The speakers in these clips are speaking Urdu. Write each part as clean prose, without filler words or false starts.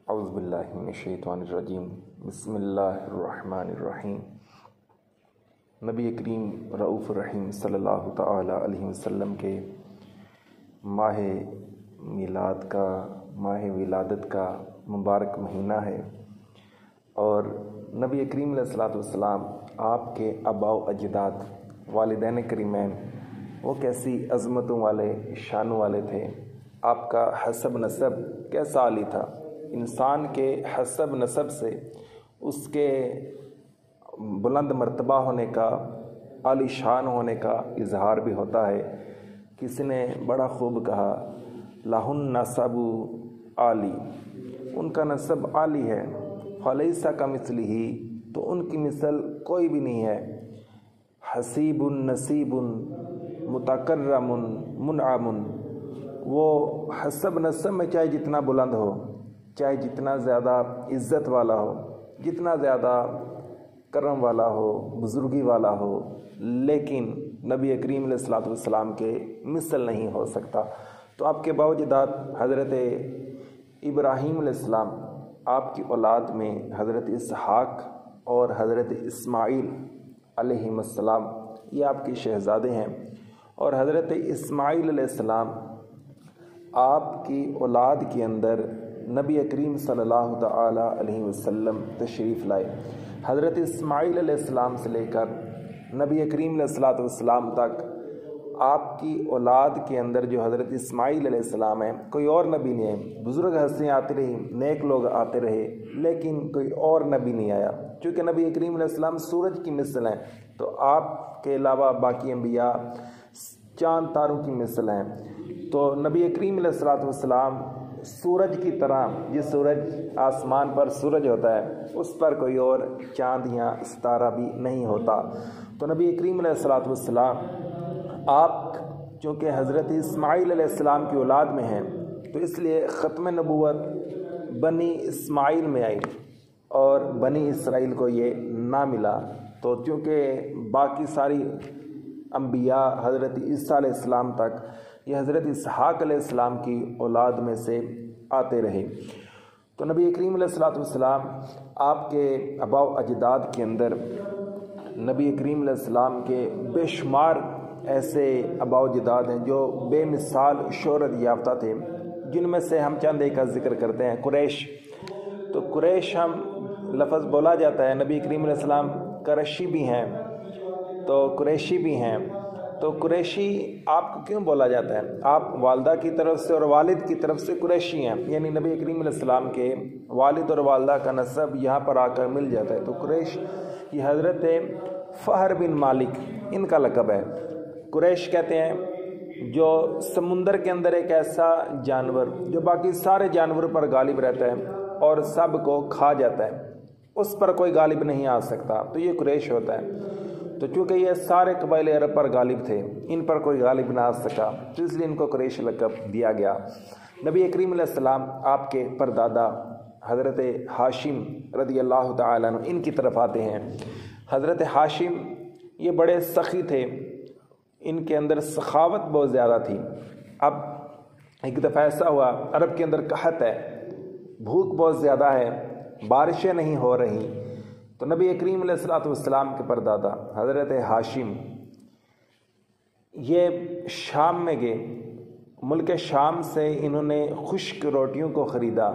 اعوذ باللہ من الشیطان الرجیم بسم اللہ الرحمن الرحیم۔ نبی کریم رؤوف الرحیم صلی اللہ تعالی علیہ وسلم کے ماہ میلاد کا ماہ ولادت کا مبارک مہینہ ہے، اور نبی کریم علیہ الصلوۃ والسلام آپ کے آباء و اجداد والدین کریمین وہ کیسی عظمتوں والے شانوں والے تھے، آپ کا حسب نسب کیسا عالی تھا۔ انسان کے حسب نسب سے اس کے بلند مرتبہ ہونے کا، عالی شان ہونے کا اظہار بھی ہوتا ہے۔ کسی نے بڑا خوب کہا لہن نسب عالی، ان کا نسب عالی ہے، فلیس کمثلہ، تو ان کی مثل کوئی بھی نہیں ہے۔ حسیب نصیب متکرم منعم، وہ حسب نسب میں چاہے جتنا بلند ہو، چاہے جتنا زیادہ عزت والا ہو، جتنا زیادہ کرم والا ہو، بزرگی والا ہو، لیکن نبی کریم علیہ الصلوۃ والسلام کے مثل نہیں ہو سکتا۔ تو آپ کے باوجداد حضرت ابراہیم علیہ السلام، آپ کی اولاد میں حضرت اسحاق اور حضرت اسماعیل علیہ السلام، یہ آپ کے شہزادے ہیں، اور حضرت اسماعیل علیہ السلام آپ کی اولاد کے اندر نبی کریم صلی اللہ تعالی علیہ وسلم تشریف لائے۔ حضرت اسماعیل علیہ السلام سے لے کر نبی کریم علیہ الصلوۃ والسلام تک آپ کی اولاد کے اندر جو حضرت اسماعیل علیہ السلام ہیں، کوئی اور نبی نہیں ہے۔ بزرگ ہستیاں آتی رہی، نیک لوگ آتے رہے، لیکن کوئی اور نبی نہیں آیا۔ چونکہ نبی کریم علیہ السلام سورج کی مثل ہیں، تو آپ کے علاوہ باقی انبیاء چاند تاروں کی مثل ہیں۔ تو نبی کریم علیہ الصلوۃ والسلام سورج کی طرح، جس سورج آسمان پر سورج ہوتا ہے، اس پر کوئی اور چاند یا ستارہ بھی نہیں ہوتا۔ تو نبی کریم علیہ الصلوۃ والسلام آپ چونکہ حضرت اسماعیل علیہ السلام کی اولاد میں ہیں، تو اس لیے ختم نبوت بنی اسماعیل میں آئی اور بنی اسرائیل کو یہ نہ ملا۔ تو چونکہ باقی ساری انبیاء حضرت عیسیٰ علیہ السلام تک یہ حضرت اسحاق علیہ السلام کی اولاد میں سے آتے رہے، تو نبی کریم علیہ الصلوۃ والسلام آپ کے آباء و اجداد کے اندر نبی کریم علیہ السلام کے بے شمار ایسے آباء و اجداد ہیں جو بے مثال شہرت یافتہ تھے، جن میں سے ہم چند ایک کا ذکر کرتے ہیں۔ قریش، تو قریش ہم لفظ بولا جاتا ہے، نبی کریم علیہ السلام قریشی بھی ہیں، تو قریشی بھی ہیں۔ تو قریشی آپ کو کیوں بولا جاتا ہے؟ آپ والدہ کی طرف سے اور والد کی طرف سے قریشی ہیں، یعنی نبی کریم علیہ السلام کے والد اور والدہ کا نسب یہاں پر آ کر مل جاتا ہے۔ تو قریش یہ حضرت فہر بن مالک ان کا لقب ہے۔ قریش کہتے ہیں جو سمندر کے اندر ایک ایسا جانور جو باقی سارے جانوروں پر غالب رہتا ہے اور سب کو کھا جاتا ہے، اس پر کوئی غالب نہیں آ سکتا، تو یہ قریش ہوتا ہے۔ تو چونکہ یہ سارے قبائل عرب پر غالب تھے، ان پر کوئی غالب نہ آ سکا، تو اس لیے ان کو قریش لقب دیا گیا۔ نبی کریم علیہ السلام آپ کے پردادا حضرت ہاشم رضی اللہ تعالیٰ عنہ ان کی طرف آتے ہیں۔ حضرت ہاشم یہ بڑے سخی تھے، ان کے اندر سخاوت بہت زیادہ تھی۔ اب ایک دفعہ ایسا ہوا، عرب کے اندر قحط ہے، بھوک بہت زیادہ ہے، بارشیں نہیں ہو رہی، تو نبی کریم علیہ الصلوۃ والسلام کے پردادا حضرت ہاشم یہ شام میں گئے، ملک شام سے انہوں نے خشک روٹیوں کو خریدا،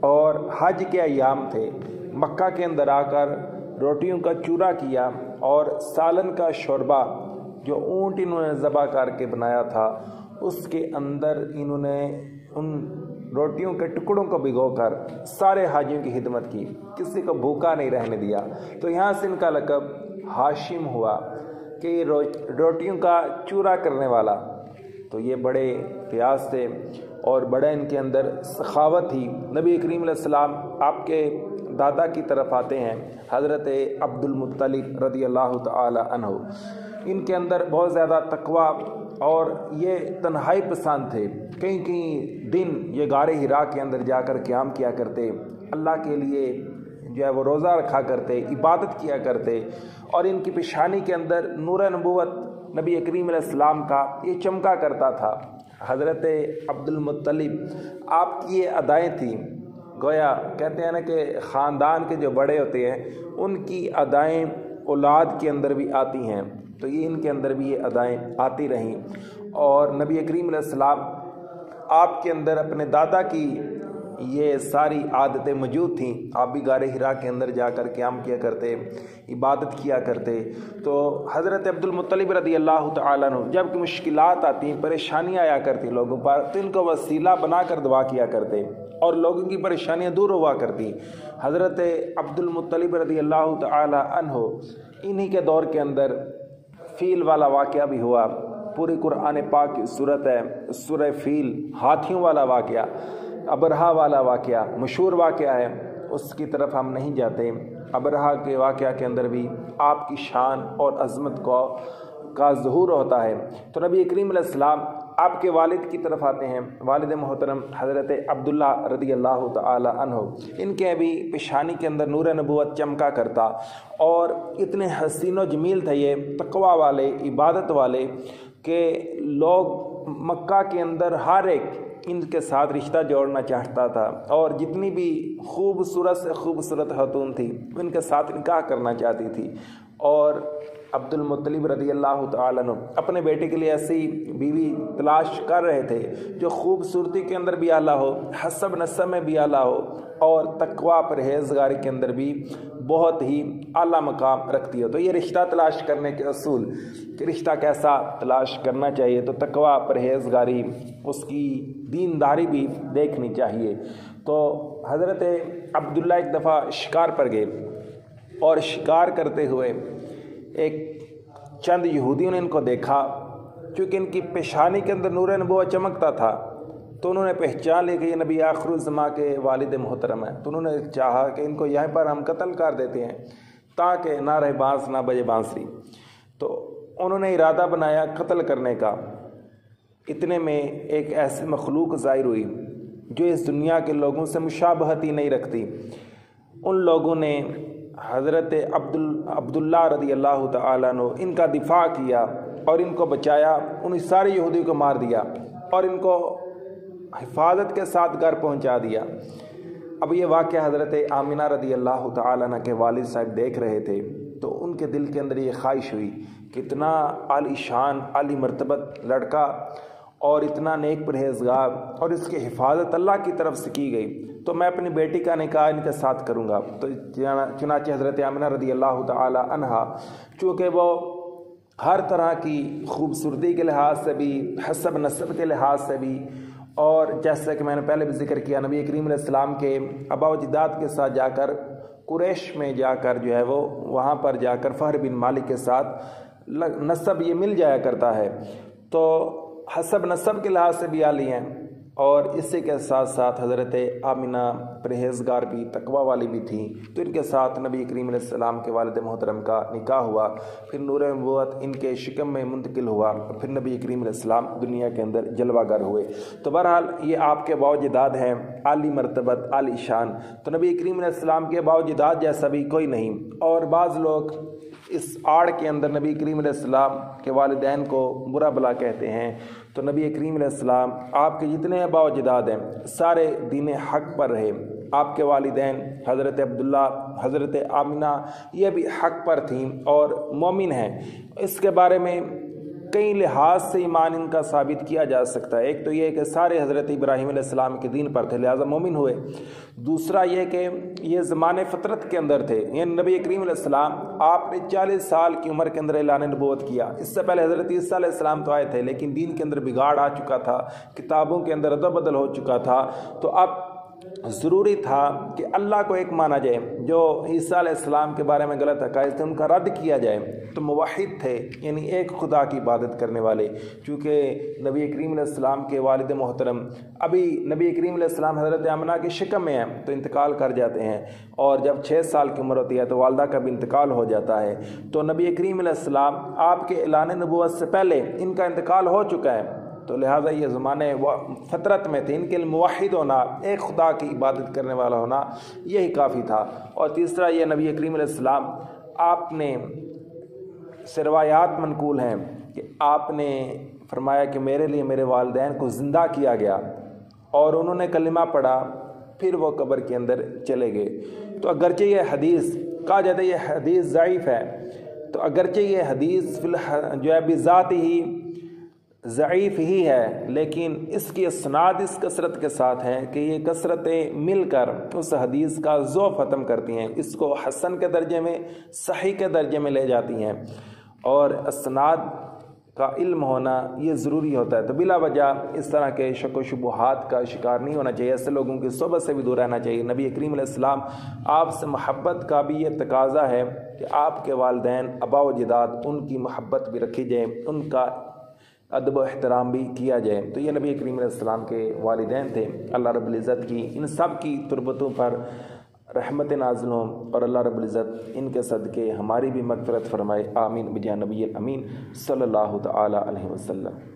اور حج کے ایام تھے، مکہ کے اندر آ کر روٹیوں کا چورا کیا، اور سالن کا شوربہ جو اونٹ انہوں نے ذبح کر کے بنایا تھا، اس کے اندر انہوں نے ان روٹیوں کے ٹکڑوں کو بھگو کر سارے حاجیوں کی خدمت کی، کسی کو بھوکا نہیں رہنے دیا۔ تو یہاں سے ان کا لقب ہاشم ہوا کہ یہ روٹیوں کا چورا کرنے والا۔ تو یہ بڑے پیاس تھے اور بڑا ان کے اندر سخاوت تھی۔ نبی کریم علیہ السلام آپ کے دادا کی طرف آتے ہیں، حضرت عبد المطلب رضی اللہ تعالی عنہ، ان کے اندر بہت زیادہ تقویٰ اور یہ تنہائی پسند تھے۔ کئی کئی دن یہ غار حرا کے اندر جا کر قیام کیا کرتے، اللہ کے لیے جو ہے وہ روزہ رکھا کرتے، عبادت کیا کرتے، اور ان کی پیشانی کے اندر نور نبوت نبی کریم علیہ السلام کا یہ چمکا کرتا تھا۔ حضرت عبد المطلب آپ کی یہ ادائیں تھیں گویا کہتے ہیں نا کہ خاندان کے جو بڑے ہوتے ہیں ان کی ادائیں اولاد کے اندر بھی آتی ہیں، تو یہ ان کے اندر بھی یہ ادائیں آتی رہیں، اور نبی کریم علیہ السلام آپ کے اندر اپنے دادا کی یہ ساری عادتیں موجود تھیں۔ آپ بھی غار حرا کے اندر جا کر قیام کیا کرتے، عبادت کیا کرتے۔ تو حضرت عبد المطلب رضی اللہ تعالیٰ عنہ جب کہ مشکلات آتی، پریشانیاں آیا کرتی لوگوں پر، تو ان کو وسیلہ بنا کر دعا کیا کرتے اور لوگوں کی پریشانیاں دور ہوا کرتی۔ حضرت عبد المطلب رضی اللہ تعالیٰ عنہ انہی کے دور کے اندر فیل والا واقعہ بھی ہوا۔ پوری قرآن پاک کی صورت ہے سورہ فیل، ہاتھیوں والا واقعہ، ابرہا والا واقعہ مشہور واقعہ ہے، اس کی طرف ہم نہیں جاتے۔ ابرہا کے واقعہ کے اندر بھی آپ کی شان اور عظمت کا ظہور ہوتا ہے۔ تو نبی کریم علیہ السلام آپ کے والد کی طرف آتے ہیں، والد محترم حضرت عبداللہ رضی اللہ تعالی عنہ، ان کے بھی پیشانی کے اندر نور نبوت چمکا کرتا، اور اتنے حسین و جمیل تھے یہ، تقوی والے، عبادت والے، کہ لوگ مکہ کے اندر ہر ایک ان کے ساتھ رشتہ جوڑنا چاہتا تھا، اور جتنی بھی خوبصورت سے خوبصورت خاتون تھی ان کے ساتھ نکاح کرنا چاہتی تھی۔ اور عبد المطلب رضی اللہ تعالیٰ عنہ اپنے بیٹے کے لیے ایسی بیوی تلاش کر رہے تھے جو خوبصورتی کے اندر بھی اعلیٰ ہو، حسب نسب میں بھی اعلیٰ ہو، اور تقوی پرہیزگاری کے اندر بھی بہت ہی اعلیٰ مقام رکھتی ہو۔ تو یہ رشتہ تلاش کرنے کے اصول کہ رشتہ کیسا تلاش کرنا چاہیے، تو تقوی پرہیزگاری، اس کی دینداری بھی دیکھنی چاہیے۔ تو حضرت عبداللہ ایک دفعہ شکار پر گئے، اور شکار کرتے ہوئے ایک چند یہودیوں نے ان کو دیکھا، چونکہ ان کی پیشانی کے اندر نور نبوت چمکتا تھا، تو انہوں نے پہچان لی کہ یہ نبی آخر الزماں کے والد محترم ہیں۔ تو انہوں نے چاہا کہ ان کو یہیں پر ہم قتل کر دیتے ہیں تاکہ نہ رہے بانس نہ بجے بانسری۔ تو انہوں نے ارادہ بنایا قتل کرنے کا۔ اتنے میں ایک ایسی مخلوق ظاہر ہوئی جو اس دنیا کے لوگوں سے مشابہت ہی نہیں رکھتی۔ ان لوگوں نے حضرت عبداللہ رضی اللہ تعالیٰ عنہ ان کا دفاع کیا اور ان کو بچایا، ان سارے یہودیوں کو مار دیا اور ان کو حفاظت کے ساتھ گھر پہنچا دیا۔ اب یہ واقعہ حضرت آمنہ رضی اللہ تعالیٰ عنہ کے والد صاحب دیکھ رہے تھے، تو ان کے دل کے اندر یہ خواہش ہوئی کہ اتنا عالی شان عالی مرتبت لڑکا اور اتنا نیک پرہیزگار، اور اس کی حفاظت اللہ کی طرف سے کی گئی، تو میں اپنی بیٹی کا نکاح ان کے ساتھ کروں گا۔ تو چنانچہ حضرت آمنہ رضی اللہ تعالی عنہا، چونکہ وہ ہر طرح کی خوبصورتی کے لحاظ سے بھی، حسب نسب کے لحاظ سے بھی، اور جیسا کہ میں نے پہلے بھی ذکر کیا، نبی کریم علیہ السلام کے آباء و اجداد کے ساتھ جا کر قریش میں جا کر جو ہے وہ وہاں پر جا کر فہر بن مالک کے ساتھ نسب یہ مل جایا کرتا ہے، تو حسب نسب کے لحاظ سے بھی عالی ہیں، اور اسی کے ساتھ ساتھ حضرت آمنہ پرہیزگار بھی، تقوی والی بھی تھیں، تو ان کے ساتھ نبی کریم علیہ السلام کے والد محترم کا نکاح ہوا، پھر نور نبوت ان کے شکم میں منتقل ہوا، پھر نبی کریم علیہ السلام دنیا کے اندر جلوہ گر ہوئے۔ تو بہرحال یہ آپ کے باوجداد ہیں، عالی مرتبت، عالی شان۔ تو نبی کریم علیہ السلام کے باوجداد جیسا بھی کوئی نہیں، اور بعض لوگ اس آڑ کے اندر نبی کریم علیہ السلام کے والدین کو برا بلا کہتے ہیں۔ تو نبی کریم علیہ السلام آپ کے جتنے آباء و اجداد ہیں سارے دین حق پر رہے۔ آپ کے والدین حضرت عبداللہ، حضرت آمنہ، یہ بھی حق پر تھیں اور مومن ہیں۔ اس کے بارے میں کئی لحاظ سے ایمان ان کا ثابت کیا جا سکتا ہے۔ ایک تو یہ کہ سارے حضرت ابراہیم علیہ السلام کے دین پر تھے، لہٰذا مومن ہوئے۔ دوسرا یہ کہ یہ زمانے فطرت کے اندر تھے، یعنی نبی کریم علیہ السلام آپ نے 40 سال کی عمر کے اندر اعلان نبوت کیا۔ اس سے پہلے حضرت عیسیٰ علیہ السلام تو آئے تھے، لیکن دین کے اندر بگاڑ آ چکا تھا، کتابوں کے اندر ادب بدل ہو چکا تھا، تو اب ضروری تھا کہ اللہ کو ایک مانا جائے، جو عیسیٰ علیہ السلام کے بارے میں غلط عقائد تھے ان کا رد کیا جائے۔ تو موحد تھے، یعنی ایک خدا کی عبادت کرنے والے، چونکہ نبی کریم علیہ السلام کے والد محترم ابھی نبی کریم علیہ السلام حضرت آمنہ کے شکم میں ہیں تو انتقال کر جاتے ہیں، اور جب 6 سال کی عمر ہوتی ہے تو والدہ کا بھی انتقال ہو جاتا ہے۔ تو نبی کریم علیہ السلام آپ کے اعلان نبوت سے پہلے ان کا انتقال ہو چکا ہے، تو لہٰذا یہ زمانے فطرت میں تھے، ان کے موحد ہونا، ایک خدا کی عبادت کرنے والا ہونا یہی کافی تھا۔ اور تیسرا یہ نبی کریم علیہ السلام آپ نے سے روایات منقول ہیں کہ آپ نے فرمایا کہ میرے لیے میرے والدین کو زندہ کیا گیا، اور انہوں نے کلمہ پڑھا پھر وہ قبر کے اندر چلے گئے۔ تو اگرچہ یہ حدیث کہا جاتا ہے یہ حدیث ضعیف ہے، تو اگرچہ یہ حدیث جو ہے بذات ہی ضعیف ہی ہے، لیکن اس کی اسناد اس کثرت کے ساتھ ہیں کہ یہ کثرتیں مل کر اس حدیث کا ذوق ختم کرتی ہیں، اس کو حسن کے درجے میں، صحیح کے درجے میں لے جاتی ہیں۔ اور اسناد کا علم ہونا یہ ضروری ہوتا ہے، تو بلا وجہ اس طرح کے شک و شبہات کا شکار نہیں ہونا چاہیے، ایسے لوگوں کی صحبت سے بھی دور رہنا چاہیے۔ نبی کریم علیہ السلام آپ سے محبت کا بھی یہ تقاضا ہے کہ آپ کے والدین آبا و اجداد ان کی محبت بھی رکھی جائے، ان کا ادب و احترام بھی کیا جائے۔ تو یہ نبی کریم علیہ السلام کے والدین تھے، اللہ رب العزت کی ان سب کی تربتوں پر رحمت نازل ہوں، اور اللہ رب العزت ان کے صدقے ہماری بھی مغفرت فرمائے، آمین بجاہ نبی الامین صلی اللہ تعالی علیہ وسلم۔